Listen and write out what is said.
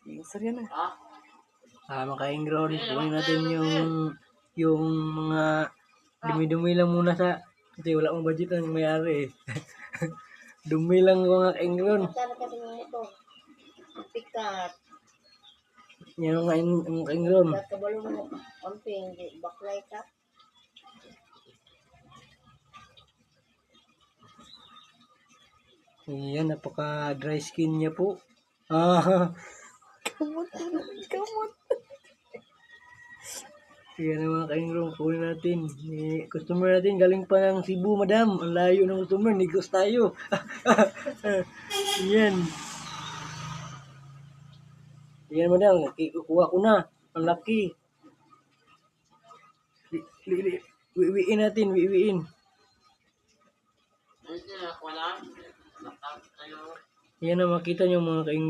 Sorry na. Mga ka-ingron, kunin natin yung mga dumi-dumi lang muna kasi wala akong budget ang mayari eh. Dumi lang ko mga ka-ingron. Pikat. Yan mga ka-ingron. Kabalo mo, amping, baklay ka. Yan, napaka-dry skin niya po. Kamot. Yan ang mga ka-ingron, kunin natin. Customer natin, galing pa ng Cebu, madam. Ang layo ng customer, negos tayo. Yan. Yan, madam. Kukuha ko na. Ang laki. Wiwiin natin, wiwiin. Yan na, makita nyo mga ka-ingron.